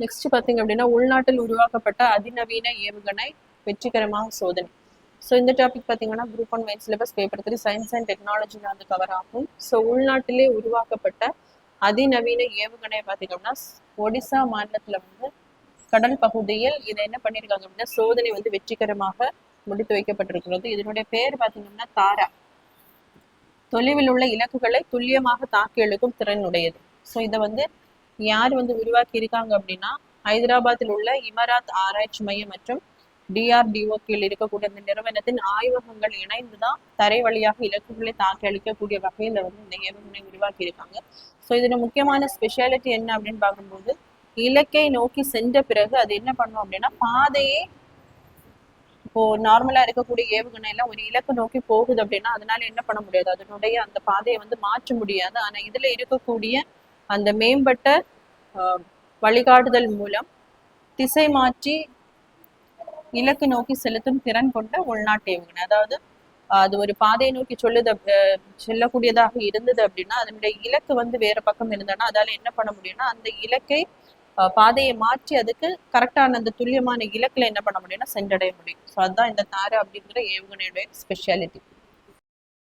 Next பார்த்தீங்க அப்படின்னா உள்நாட்டில் உருவாக்கப்பட்ட அதிநவீன ஏவுகணை வெற்றிகரமாக சோதனை. ஸோ இந்த டாபிக் பார்த்தீங்கன்னா group 1 main syllabus paper 3 science and டெக்னாலஜியில் வந்து கவர் ஆகும். ஸோ உள்நாட்டிலே உருவாக்கப்பட்ட அதிநவீன ஏவுகணை பார்த்தீங்கன்னா ஒடிசா மாநிலத்தில் வந்து கடல் பகுதியில் இதை என்ன பண்ணியிருக்காங்க அப்படின்னா சோதனை வந்து வெற்றிகரமாக முடித்து வைக்கப்பட்டிருக்கிறது. இதனுடைய பேர் பார்த்தீங்கன்னா தாரா. தொலைவில் உள்ள இலக்குகளை துல்லியமாக தாக்கி எழுக்கும் திறன் உடையது. ஸோ இதை வந்து யார் வந்து உருவாக்கி இருக்காங்க அப்படின்னா ஹைதராபாத்தில் உள்ள இமராத் ஆராய்ச்சி மையம் மற்றும் DRDO கீழ் இருக்கக்கூடிய இந்த நிறுவனத்தின் ஆய்வகங்கள் இணைந்துதான் தரை வழியாக இலக்குகளை தாக்கி அளிக்கக்கூடிய வகையில வந்து இந்த ஏவுகணை உருவாக்கி இருக்காங்க. ஸோ இதோட முக்கியமான ஸ்பெஷாலிட்டி என்ன அப்படின்னு பார்க்கும்போது இலக்கை நோக்கி சென்ற பிறகு அது என்ன பண்ணும் அப்படின்னா பாதையே இப்போ நார்மலா இருக்கக்கூடிய ஏவுகணைல ஒரு இலக்கு நோக்கி போகுது அப்படின்னா அதனால என்ன பண்ண முடியாது, அதனுடைய அந்த பாதையை வந்து மாற்ற முடியாது. ஆனா இதுல இருக்கக்கூடிய அந்த மேம்பட்ட வழிகாட்டுதல் மூலம் திசை மாற்றி இலக்கு நோக்கி செலுத்தும் திறன் கொண்ட உள்நாட்டு ஏவுகணை. அதாவது அது ஒரு பாதையை நோக்கி செல்லக்கூடியதாக இருந்தது அப்படின்னா அதனுடைய இலக்கு வந்து வேற பக்கம் இருந்ததுன்னா அதால என்ன பண்ண முடியும்னா அந்த இலக்கை பாதையை மாற்றி அதுக்கு கரெக்டான அந்த துல்லியமான இலக்குல என்ன பண்ண முடியும்னா சென்றடைய முடியும். ஸோ அதுதான் இந்த தாரா அப்படிங்கிற ஏவுகணையுடைய ஸ்பெஷாலிட்டி.